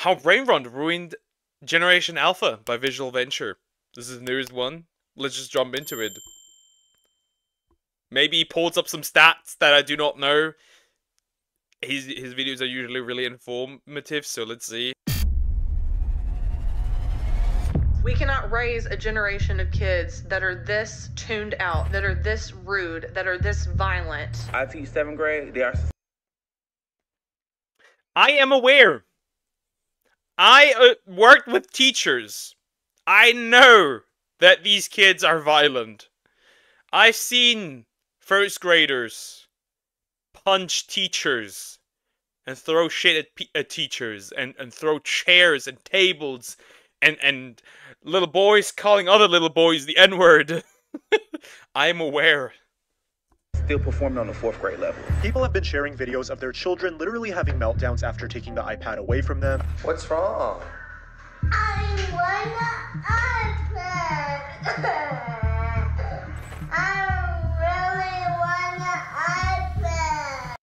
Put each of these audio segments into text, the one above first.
How Brainrot ruined Generation Alpha by Visual Venture. This is the newest one. Let's just jump into it. Maybe he pulls up some stats that I do not know. His videos are usually really informative, so let's see. We cannot raise a generation of kids that are this tuned out, that are this rude, that are this violent. I teach 7th grade. They are. I am aware. I worked with teachers. I know that these kids are violent. I've seen first graders punch teachers and throw shit at teachers and throw chairs and tables and little boys calling other little boys the N-word. I'm aware. Still performing on the 4th grade level. People have been sharing videos of their children literally having meltdowns after taking the iPad away from them. What's wrong? I want an iPad. I really want an iPad.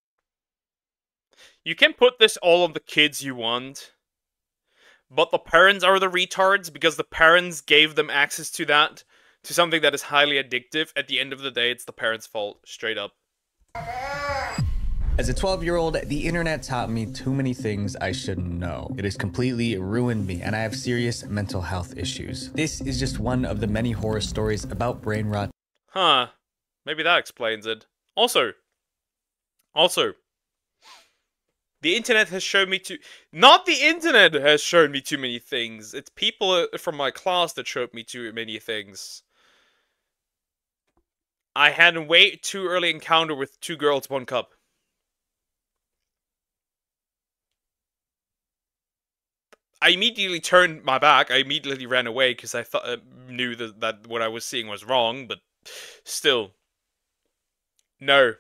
You can put this all on the kids you want, but the parents are the retards because the parents gave them access to that, to something that is highly addictive. At the end of the day, it's the parents' fault, straight up. As a 12-year-old, the internet taught me too many things I shouldn't know. It has completely ruined me, and I have serious mental health issues. This is just one of the many horror stories about brain rot. Huh. Maybe that explains it. Also, the internet has shown me not the internet has shown me too many things. It's people from my class that showed me too many things. I had a way too early encounter with 2 girls, 1 cup. I immediately turned my back. I immediately ran away because I knew that what I was seeing was wrong, but still. No.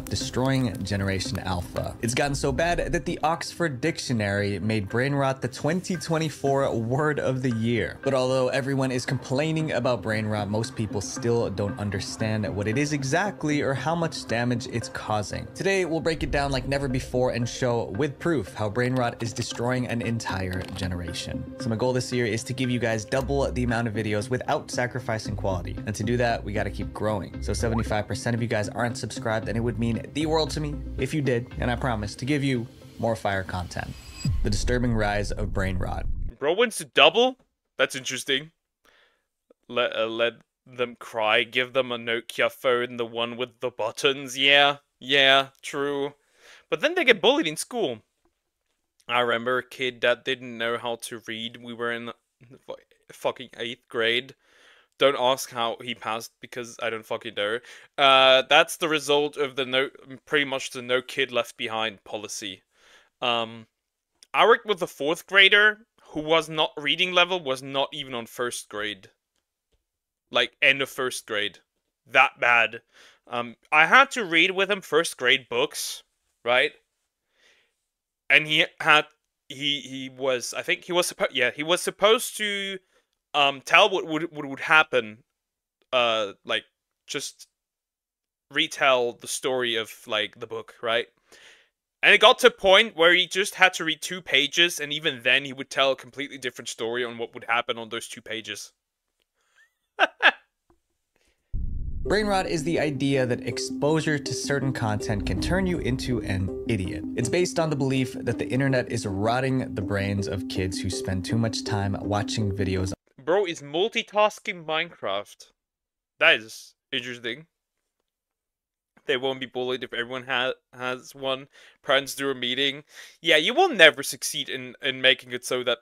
Destroying Generation Alpha. It's gotten so bad that the Oxford Dictionary made brain rot the 2024 word of the year. But although everyone is complaining about brain rot, most people still don't understand what it is exactly or how much damage it's causing. Today, we'll break it down like never before and show with proof how brain rot is destroying an entire generation. So my goal this year is to give you guys double the amount of videos without sacrificing quality. And to do that, we got to keep growing. So 75% of you guys aren't subscribed, and it would mean the world to me if you did, and I promise to give you more fire content. The disturbing rise of brain rot. Bro wants to double? That's interesting. Let them cry. Give them a Nokia phone, the one with the buttons. Yeah, true. But then they get bullied in school. I remember a kid that didn't know how to read. We were in fucking 8th grade. Don't ask how he passed because I don't fucking know. That's the result of pretty much the no kid left behind policy. I worked with a 4th grader who was not reading level, was not even on 1st grade. Like, end of 1st grade. That bad. I had to read with him 1st grade books, right? And he was supposed to tell what would happen, like, just retell the story of, like, the book, right? And it got to a point where he just had to read 2 pages, and even then he would tell a completely different story on what would happen on those 2 pages. Brain rot is the idea that exposure to certain content can turn you into an idiot. It's based on the belief that the internet is rotting the brains of kids who spend too much time watching videos. Bro is multitasking Minecraft. That is interesting. They won't be bullied if everyone has one. Parents do a meeting. Yeah, you will never succeed in making it so that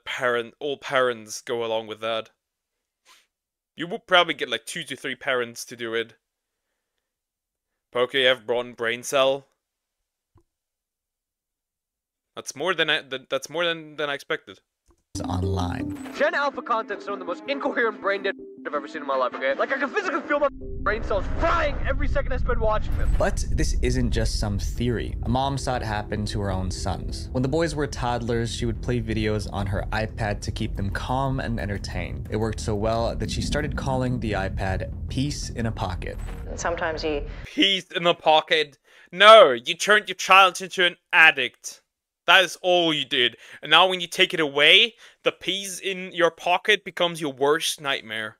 all parents go along with that. You will probably get like 2 to 3 parents to do it. Poke, you have broadened brain cell. That's more than I expected. Online. Gen Alpha content's some of the most incoherent brain dead I've ever seen in my life, okay? Like, I can physically feel my brain cells frying every second I spend watching them. But this isn't just some theory. A mom saw it happen to her own sons. When the boys were toddlers, she would play videos on her iPad to keep them calm and entertained. It worked so well that she started calling the iPad Peace in a Pocket. Sometimes you... Peace in a pocket. No, you turned your child into an addict. That is all you did. And now when you take it away, the peas in your pocket becomes your worst nightmare.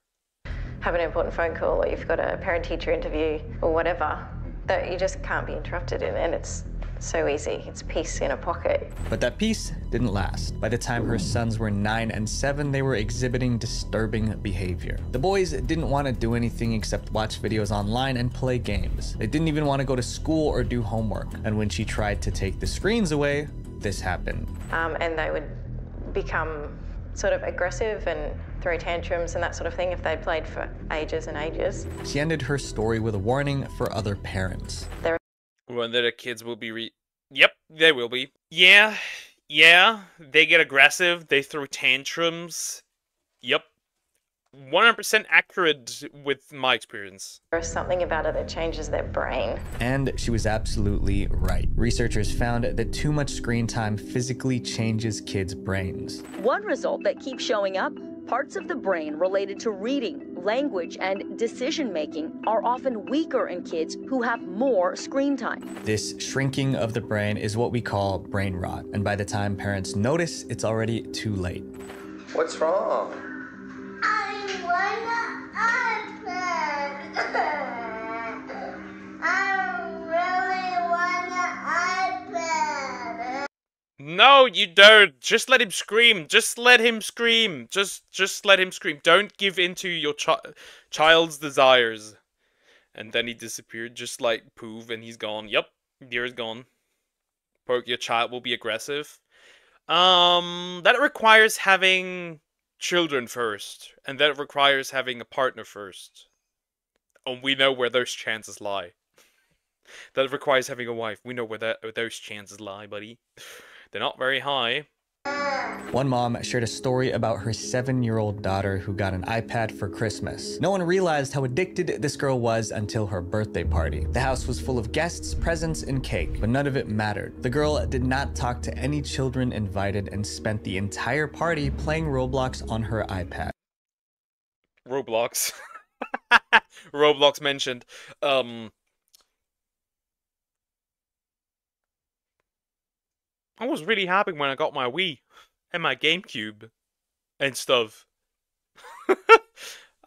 Have an important phone call, or you've got a parent-teacher interview, or whatever, that you just can't be interrupted in, and it's so easy. It's peace in a pocket. But that peace didn't last. By the time her sons were 9 and 7, they were exhibiting disturbing behavior. The boys didn't want to do anything except watch videos online and play games. They didn't even want to go to school or do homework. And when she tried to take the screens away, this happened. And they would become sort of aggressive and throw tantrums and that sort of thing if they'd played for ages and ages. She ended her story with a warning for other parents. Whether the kids will be Yep, they will be. Yeah, they get aggressive, they throw tantrums. Yep. 100% accurate with my experience. There's something about it that changes their brain. And she was absolutely right. Researchers found that too much screen time physically changes kids' brains. One result that keeps showing up, parts of the brain related to reading, language, and decision-making are often weaker in kids who have more screen time. This shrinking of the brain is what we call brain rot. And by the time parents notice, it's already too late. What's wrong? I want an iPad. I really want an iPad. No, you don't. Just let him scream. Just let him scream. Just let him scream. Don't give in to your child's desires. And then he disappeared, just like Poov, and he's gone. Yep, deer is gone. Your child will be aggressive. That requires having children first, and that requires having a partner first. And we know where those chances lie. That requires having a wife. We know where those chances lie, buddy. They're not very high. One mom shared a story about her 7-year-old daughter who got an iPad for Christmas. No one realized how addicted this girl was until her birthday party. The house was full of guests, presents, and cake, but none of it mattered. The girl did not talk to any children invited and spent the entire party playing Roblox on her iPad. Roblox. Roblox mentioned. I was really happy when I got my Wii and my GameCube and stuff.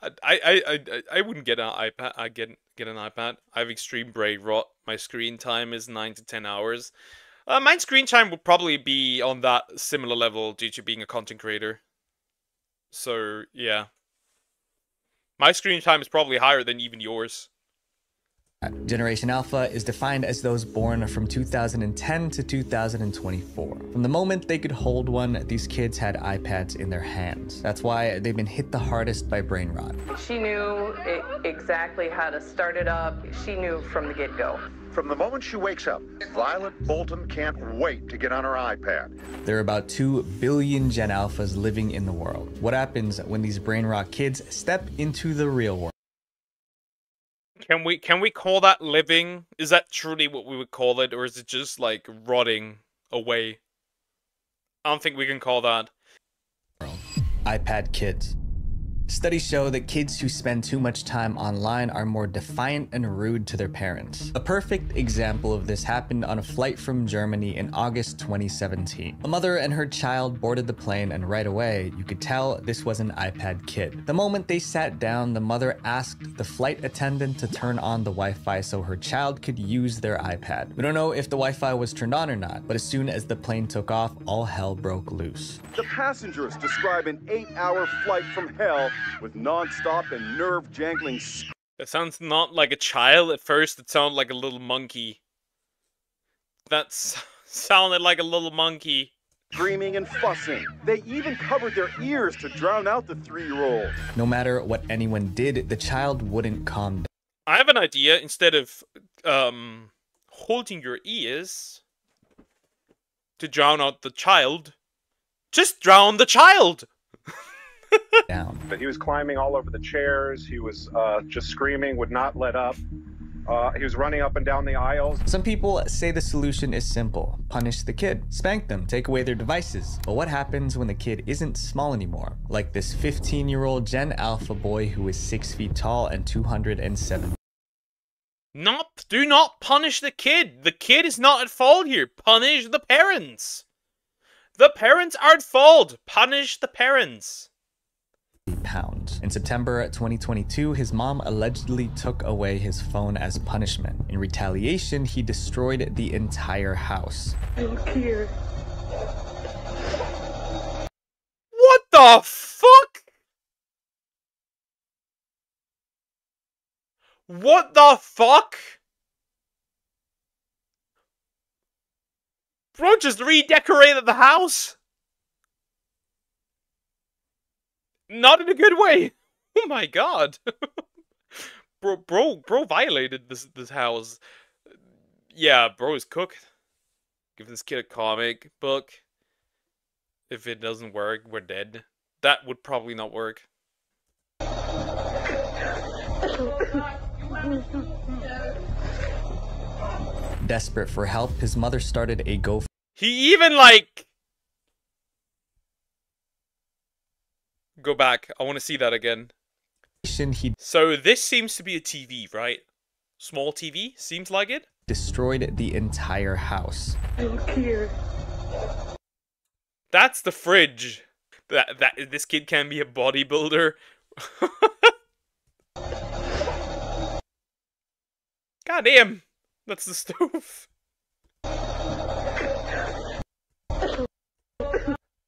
I wouldn't get an iPad. I get an iPad. I have extreme brain rot. My screen time is 9 to 10 hours. My screen time would probably be on that similar level due to being a content creator. So yeah, my screen time is probably higher than even yours. Generation Alpha is defined as those born from 2010 to 2024. From the moment they could hold one, these kids had iPads in their hands. That's why they've been hit the hardest by brain rot. She knew exactly how to start it up. She knew from the get-go. From the moment she wakes up, Violet Bolton can't wait to get on her iPad. There are about 2 billion Gen Alphas living in the world. What happens when these brain rot kids step into the real world? Can we call that living? Is that truly what we would call it, or is it just like rotting away? I don't think we can call that. iPad kids. Studies show that kids who spend too much time online are more defiant and rude to their parents. A perfect example of this happened on a flight from Germany in August 2017. A mother and her child boarded the plane, and right away, you could tell this was an iPad kid. The moment they sat down, the mother asked the flight attendant to turn on the Wi-Fi so her child could use their iPad. We don't know if the Wi-Fi was turned on or not, but as soon as the plane took off, all hell broke loose. The passengers describe an 8-hour flight from hell with non-stop and nerve-jangling screams. It sounds not like a child. At first, it sounded like a little monkey. That sounded like a little monkey. Screaming and fussing. They even covered their ears to drown out the 3-year-old. No matter what anyone did, the child wouldn't calm down. I have an idea. Instead of holding your ears to drown out the child, just drown the child. Down. But he was climbing all over the chairs. He was just screaming, would not let up. He was running up and down the aisles. Some people say the solution is simple. Punish the kid. Spank them. Take away their devices. But what happens when the kid isn't small anymore? Like this 15-year-old Gen Alpha boy who is 6 feet tall and 207. Do not punish the kid. The kid is not at fault here. Punish the parents. The parents are at fault. Punish the parents. Pounds. In September 2022, his mom allegedly took away his phone as punishment. In retaliation, he destroyed the entire house. I don't care. What the fuck? What the fuck? Bro just redecorated the house. Not in a good way. Oh my god. bro violated this house. Yeah, bro is cooked. Give this kid a comic book. If it doesn't work, we're dead. That would probably not work. Desperate for help, his mother started a GoFundMe. He even like... Go back. I want to see that again. So this seems to be a TV, right? Small TV? Seems like it? Destroyed the entire house. I don't care. That's the fridge. This kid can be a bodybuilder. God damn. That's the stove.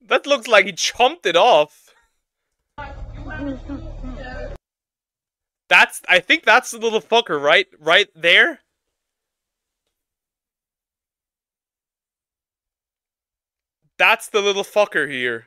That looks like he chomped it off. I think that's the little fucker, right? Right there? That's the little fucker here.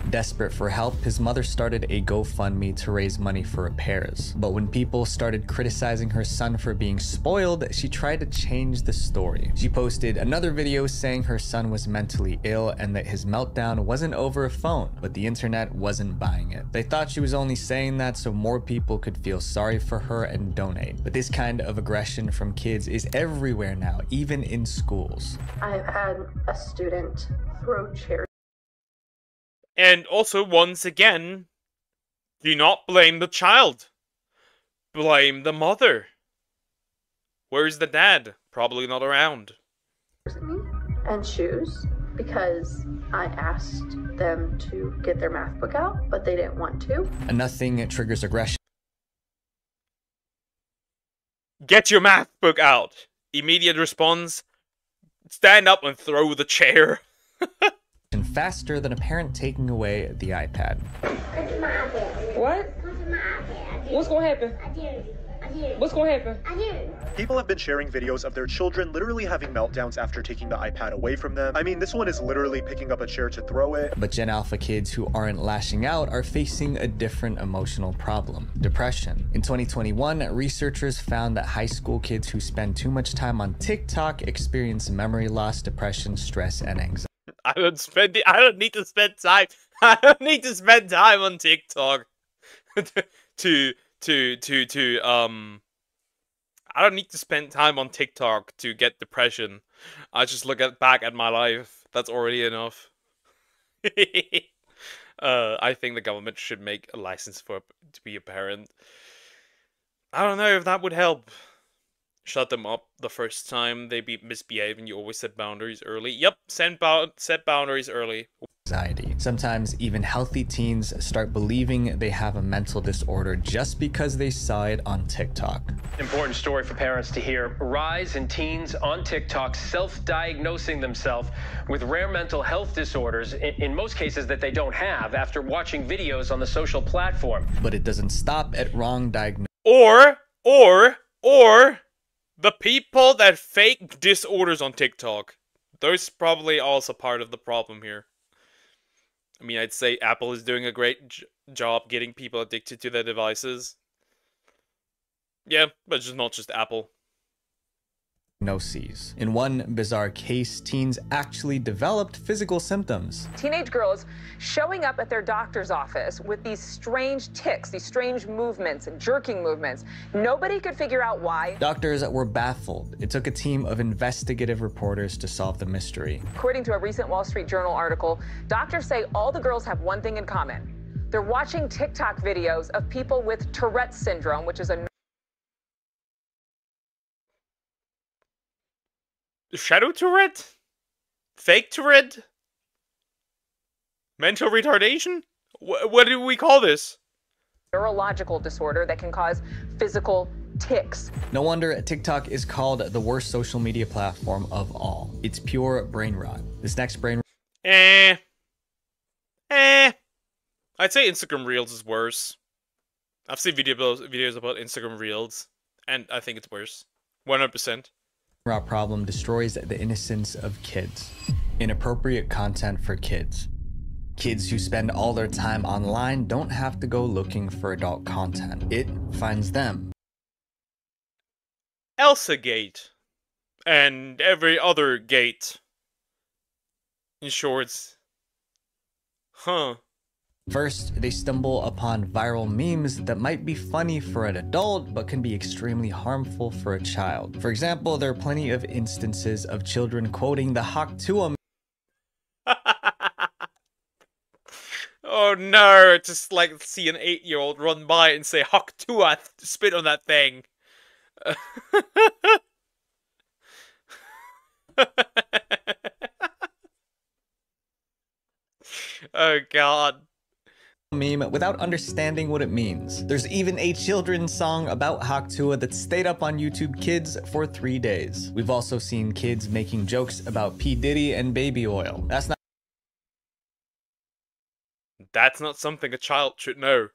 Desperate for help, his mother started a GoFundMe to raise money for repairs. But when people started criticizing her son for being spoiled, she tried to change the story. She posted another video saying her son was mentally ill and that his meltdown wasn't over a phone, but the internet wasn't buying it. They thought she was only saying that so more people could feel sorry for her and donate. But this kind of aggression from kids is everywhere now, even in schools. I've had a student throw chairs. And also, once again, do not blame the child. Blame the mother. Where's the dad? Probably not around. And shoes because I asked them to get their math book out, but they didn't want to. And nothing triggers aggression. Get your math book out. Immediate response. Stand up and throw the chair. Faster than a parent taking away the iPad. What? What's gonna happen? What's gonna happen? People have been sharing videos of their children literally having meltdowns after taking the iPad away from them. I mean, this one is literally picking up a chair to throw it. But Gen Alpha kids who aren't lashing out are facing a different emotional problem: depression. In 2021, researchers found that high school kids who spend too much time on TikTok experience memory loss, depression, stress, and anxiety. I don't need to spend time. I don't need to spend time on TikTok I don't need to spend time on TikTok to get depression. I just look back at my life. That's already enough. I think the government should make a license to be a parent. I don't know if that would help. Shut them up the first time they misbehave, and you always set boundaries early. Yep, set boundaries early. Anxiety. Sometimes even healthy teens start believing they have a mental disorder just because they saw it on TikTok. Important story for parents to hear. Rise in teens on TikTok self-diagnosing themselves with rare mental health disorders, in most cases that they don't have, after watching videos on the social platform. But it doesn't stop at wrong diagnosis. Or the people that fake disorders on TikTok. Those probably also part of the problem here. I mean, I'd say Apple is doing a great job getting people addicted to their devices. Yeah, but just not just Apple. Diagnoses. In one bizarre case, teens actually developed physical symptoms. Teenage girls showing up at their doctor's office with these strange tics, these strange movements and jerking movements. Nobody could figure out why. Doctors were baffled. It took a team of investigative reporters to solve the mystery. According to a recent Wall Street Journal article, doctors say all the girls have one thing in common. They're watching TikTok videos of people with Tourette's syndrome, which is a Shadow Tourette? Fake Tourette? Mental retardation? What do we call this? Neurological disorder that can cause physical tics. No wonder TikTok is called the worst social media platform of all. It's pure brain rot. This next brain I'd say Instagram Reels is worse. I've seen videos about Instagram Reels, and I think it's worse. 100%. rot problem destroys the innocence of kids. Inappropriate content for kids. Kids who spend all their time online don't have to go looking for adult content. It finds them. Elsa Gate. And every other gate. In shorts. Huh. First, they stumble upon viral memes that might be funny for an adult, but can be extremely harmful for a child. For example, there are plenty of instances of children quoting the Haktua. Oh no, just like see an 8-year-old run by and say Haktua, spit on that thing. Oh god. Meme without understanding what it means. There's even a children's song about Haktua that stayed up on YouTube Kids for 3 days. We've also seen kids making jokes about P. Diddy and baby oil. That's not something a child should know.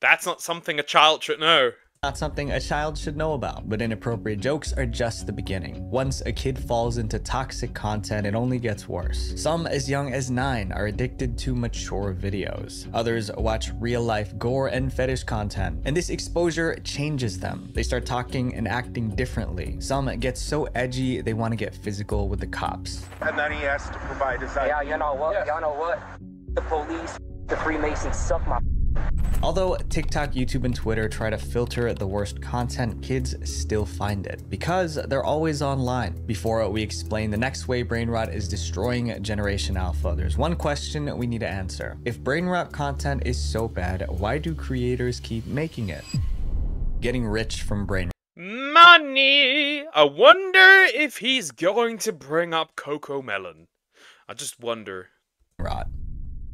That's not something a child should know. Not something a child should know about, but inappropriate jokes are just the beginning. Once a kid falls into toxic content, it only gets worse. Some as young as 9 are addicted to mature videos. Others watch real-life gore and fetish content, and this exposure changes them. They start talking and acting differently. Some get so edgy they want to get physical with the cops. And then he has to provide his Yeah, you know what? Y'all know what? The police, the Freemasons suck my. Although TikTok, YouTube, and Twitter try to filter the worst content, kids still find it because they're always online. Before we explain the next way brain rot is destroying Generation Alpha, there's one question we need to answer. If brain rot content is so bad, why do creators keep making it? Getting rich from brain Money! I wonder if he's going to bring up Coco Melon. I just wonder. rot.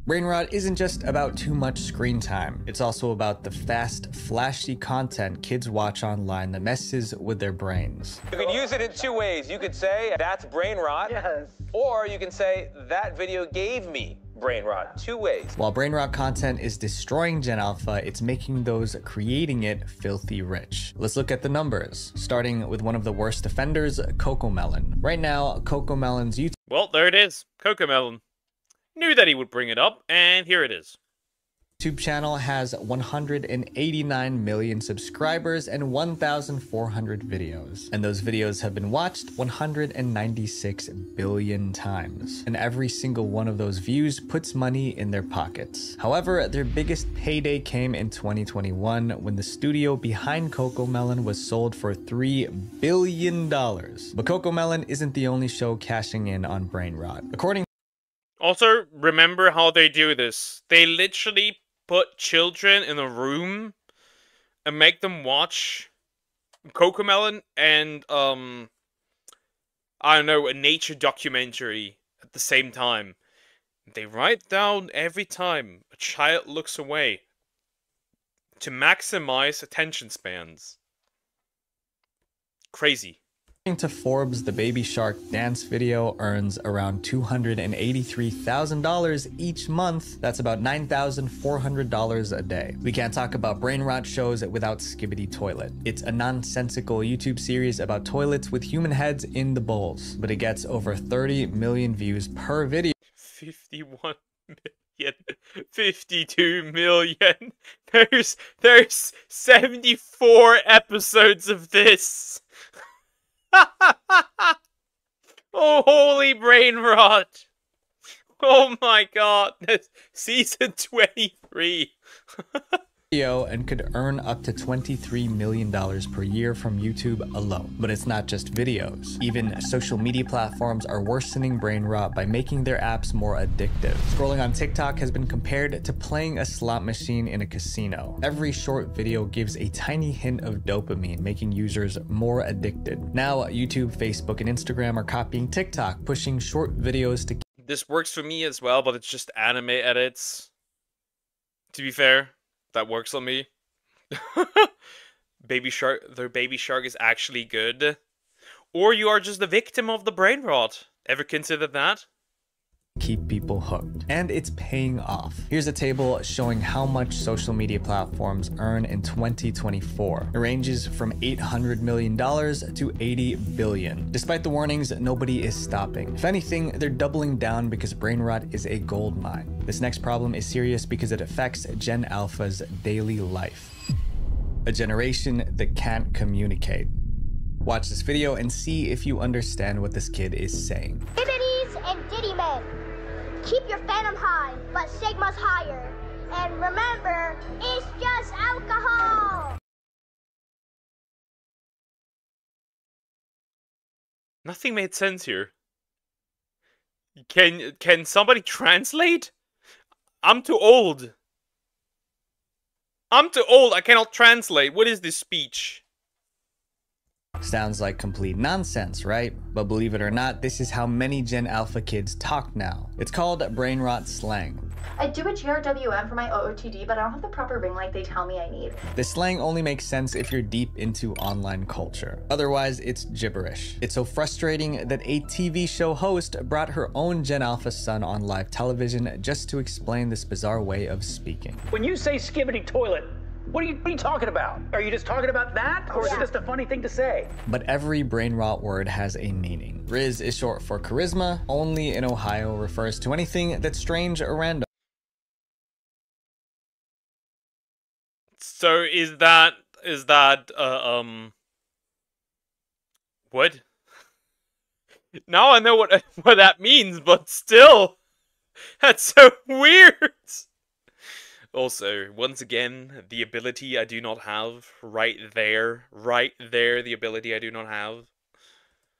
Brain rot isn't just about too much screen time. It's also about the fast, flashy content kids watch online that messes with their brains. You can use it in 2 ways. You could say, that's brain rot. Yes. Or you can say, that video gave me brain rot. 2 ways. While brain rot content is destroying Gen Alpha, it's making those creating it filthy rich. Let's look at the numbers, starting with one of the worst offenders, Coco Melon. Right now, Coco Melon's YouTube. Well, there it is. Coco Melon. Knew that he would bring it up, and here it is. YouTube channel has 189 million subscribers and 1,400 videos. And those videos have been watched 196 billion times. And every single one of those views puts money in their pockets. However, their biggest payday came in 2021 when the studio behind Coco Melon was sold for $3 billion. But Coco Melon isn't the only show cashing in on brain rot. Also, remember how they do this. They literally put children in a room and make them watch Coco Melon and, I don't know, a nature documentary at the same time. They write down every time a child looks away to maximize attention spans. Crazy. According to Forbes, the Baby Shark dance video earns around $283,000 each month. That's about $9,400 a day. We can't talk about brain rot shows without Skibbity Toilet. It's a nonsensical YouTube series about toilets with human heads in the bowls, but it gets over 30 million views per video. 51 million. 52 million. There's 74 episodes of this. Oh, holy brain rot. Oh my god. Season 23. video and could earn up to $23 million per year from YouTube alone. But it's not just videos. Even social media platforms are worsening brain rot by making their apps more addictive. Scrolling on TikTok has been compared to playing a slot machine in a casino. Every short video gives a tiny hint of dopamine, making users more addicted. Now, YouTube, Facebook, and Instagram are copying TikTok, pushing short videos to... This works for me as well, but it's just anime edits. To be fair, that works on me. Their Baby Shark is actually good. Or you are just the victim of the brain rot. Ever considered that? Keep people hooked. And it's paying off. Here's a table showing how much social media platforms earn in 2024. It ranges from $800 million to $80 billion. Despite the warnings, nobody is stopping. If anything, they're doubling down because brain rot is a gold mine. This next problem is serious because it affects Gen Alpha's daily life. A generation that can't communicate. Watch this video and see if you understand what this kid is saying. Diddities and diddy men. Keep your phantom high, but Sigma's higher. And remember, it's just alcohol. Nothing made sense here. Can somebody translate? I'm too old. I'm too old. I cannot translate. What is this speech? Sounds like complete nonsense, right? But believe it or not, this is how many Gen Alpha kids talk now. It's called brain rot slang. I do a GRWM for my OOTD, but I don't have the proper ring like they tell me I need. This slang only makes sense if you're deep into online culture. Otherwise, it's gibberish. It's so frustrating that a TV show host brought her own Gen Alpha son on live television just to explain this bizarre way of speaking. When you say skibbity toilet, what are you talking about? Are you just talking about that? Or is it just a funny thing to say? But every brain rot word has a meaning. Riz is short for charisma, only in Ohio refers to anything that's strange or random. So is that what? Now I know what that means, but still, that's so weird. Also, once again, the ability I do not have, right there, the ability I do not have.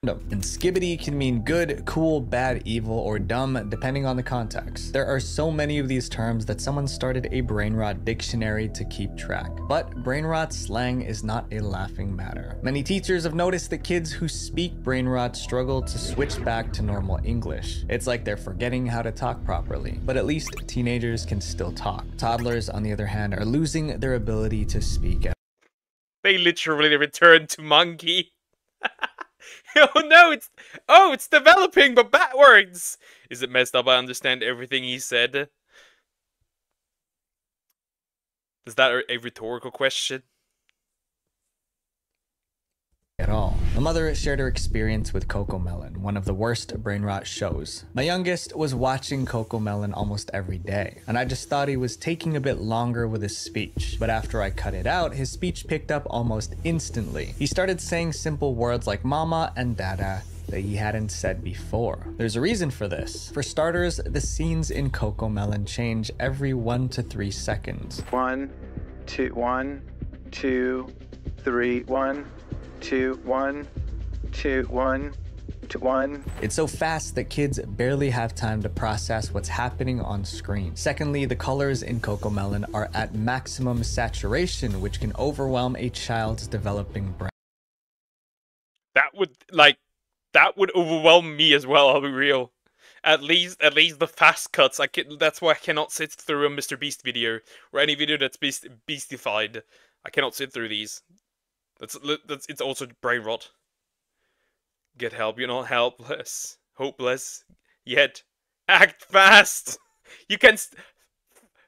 And skibbity can mean good, cool, bad, evil, or dumb, depending on the context. There are so many of these terms that someone started a brain rot dictionary to keep track. But brain rot slang is not a laughing matter. Many teachers have noticed that kids who speak brain rot struggle to switch back to normal English. It's like they're forgetting how to talk properly. But at least teenagers can still talk. Toddlers, on the other hand, are losing their ability to speak. They literally returned to monkey. Oh no, it's developing, but backwards. Is it messed up? I understand everything he said. Is that a rhetorical question? At all. My mother shared her experience with CoComelon, one of the worst brain rot shows. My youngest was watching CoComelon almost every day, and I just thought he was taking a bit longer with his speech. But after I cut it out, his speech picked up almost instantly. He started saying simple words like mama and dada that he hadn't said before. There's a reason for this. For starters, the scenes in CoComelon change every 1 to 3 seconds. 1, 2, 1, 2, 3, 1. 2, 1, 2, 1, 2, 1. It's so fast that kids barely have time to process what's happening on screen. Secondly, the colors in CoComelon are at maximum saturation, which can overwhelm a child's developing brain. That would overwhelm me as well, I'll be real. At least the fast cuts. That's why I cannot sit through a Mr. Beast video or any video that's beastified. I cannot sit through these. It's also brain rot. Get help, you're not helpless. Hopeless. Yet. Act fast! You can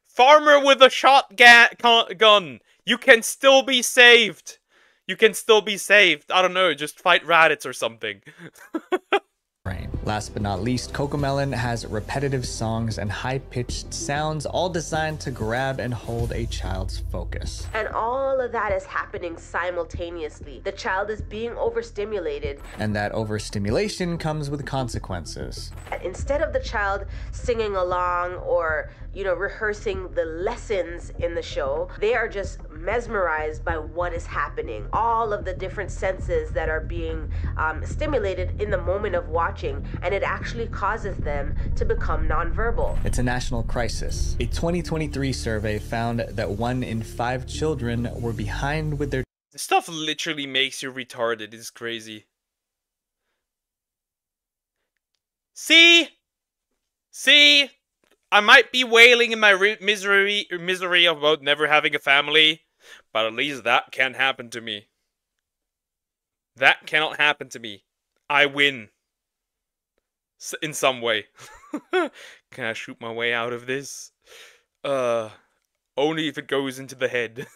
farmer with a shotgun! You can still be saved! You can still be saved. I don't know, just fight rabbits or something. Last but not least, Cocomelon has repetitive songs and high-pitched sounds, all designed to grab and hold a child's focus. And all of that is happening simultaneously. The child is being overstimulated. And that overstimulation comes with consequences. Instead of the child singing along or, rehearsing the lessons in the show, they are just mesmerized by what is happening. All of the different senses that are being stimulated in the moment of watching, and it actually causes them to become nonverbal. It's a national crisis. A 2023 survey found that 1 in 5 children were behind with their... This stuff literally makes you retarded. It's crazy. See? I might be wailing in my misery about never having a family, but at least that can't happen to me. That cannot happen to me. I win. In some way. Can I shoot my way out of this? Only if it goes into the head.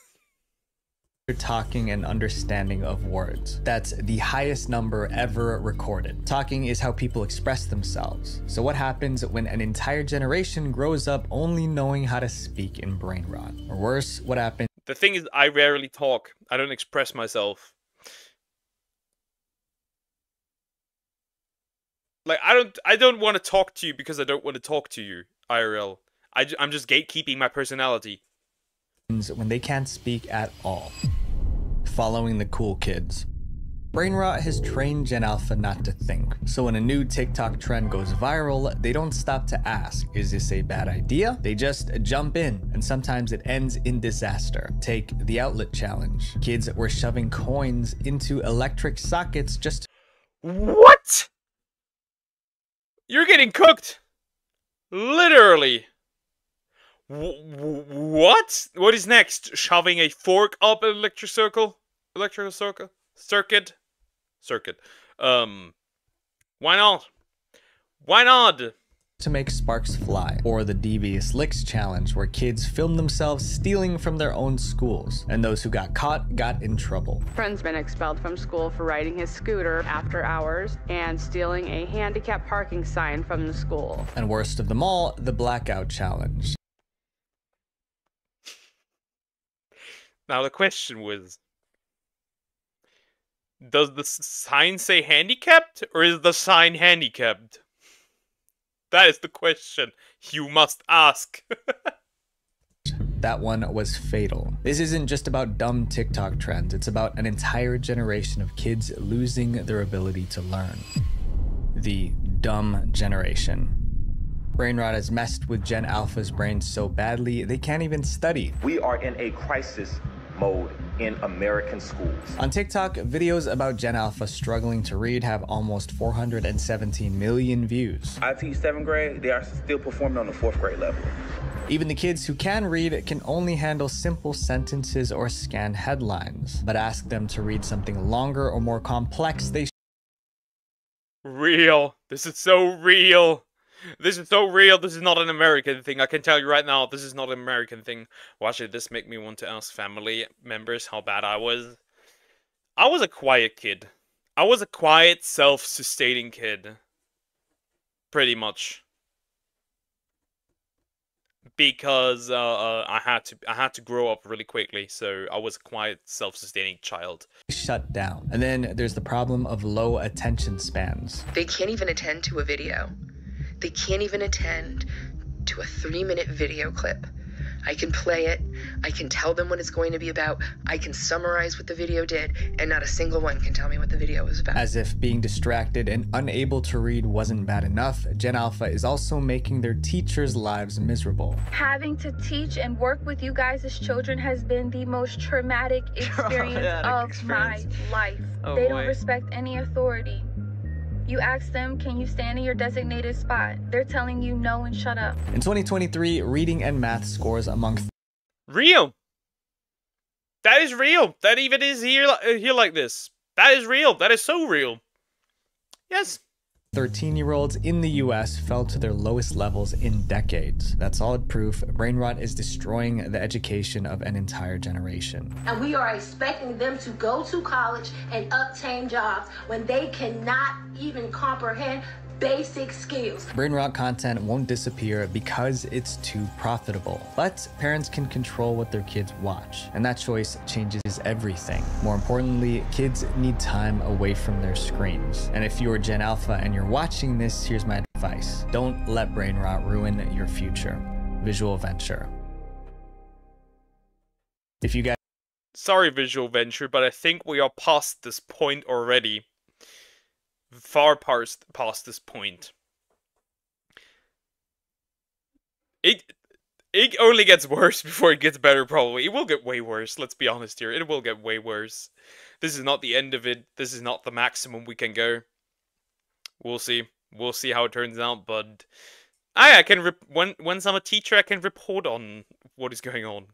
Talking and understanding of words. That's the highest number ever recorded. Talking is how people express themselves. So what happens when an entire generation grows up only knowing how to speak in brain rot? Or worse, what happens? The thing is, I rarely talk. I don't express myself. Like, I don't want to talk to you because I don't want to talk to you, IRL. I'm just gatekeeping my personality. When they can't speak at all. Following the cool kids. Brain rot has trained Gen Alpha not to think. So when a new TikTok trend goes viral, they don't stop to ask, is this a bad idea? They just jump in, and sometimes it ends in disaster. Take the outlet challenge. Kids were shoving coins into electric sockets just... What? You're getting cooked! Literally! What? What is next? Shoving a fork up an electrical circuit? Why not? Why not? To make sparks fly. Or the Devious Licks challenge, where kids film themselves stealing from their own schools, and those who got caught got in trouble. Friend's been expelled from school for riding his scooter after hours and stealing a handicap parking sign from the school. And worst of them all, the Blackout challenge. Now the question was, does the sign say handicapped, or is the sign handicapped? That is the question you must ask. That one was fatal. This isn't just about dumb TikTok trends, it's about an entire generation of kids losing their ability to learn. The dumb generation. Brain rot has messed with Gen Alpha's brains so badly, they can't even study. We are in a crisis mode in American schools. On TikTok, videos about Gen Alpha struggling to read have almost 417 million views. I teach 7th grade, they are still performing on the 4th grade level. Even the kids who can read can only handle simple sentences or scan headlines, but ask them to read something longer or more complex, they real. This is so real. This is so real. This is not an American thing. I can tell you right now, this is not an American thing. Watch it. This make me want to ask family members how bad I was. I was a quiet kid. I was a quiet, self-sustaining kid. Pretty much. Because I had to grow up really quickly, so I was a quiet, self-sustaining child. Shut down. And then there's the problem of low attention spans. They can't even attend to a video. They can't even attend to a 3-minute video clip. I can play it, I can tell them what it's going to be about, I can summarize what the video did, and not a single one can tell me what the video was about. As if being distracted and unable to read wasn't bad enough, Gen Alpha is also making their teachers' lives miserable. Having to teach and work with you guys as children has been the most traumatic experience of my life. They don't respect any authority. You ask them, can you stand in your designated spot? They're telling you no and shut up. In 2023, reading and math scores among... Real! That is real! That even is here like this. That is real! That is so real! Yes! 13-year-olds in the US fell to their lowest levels in decades. That's solid proof brain rot is destroying the education of an entire generation. And we are expecting them to go to college and obtain jobs when they cannot even comprehend basic skills. Brain rot content won't disappear because it's too profitable, but parents can control what their kids watch, and that choice changes everything. More importantly, kids need time away from their screens. And if you're Gen Alpha and you're watching this, here's my advice. Don't let brain rot ruin your future. Visual Venture. If you guys... Sorry, Visual Venture, but I think we are past this point already. Far past this point. It only gets worse before it gets better, probably. It will get way worse, let's be honest here. It will get way worse. This is not the end of it. This is not the maximum we can go. We'll see. We'll see how it turns out, but... once I'm a teacher, I can report on what is going on.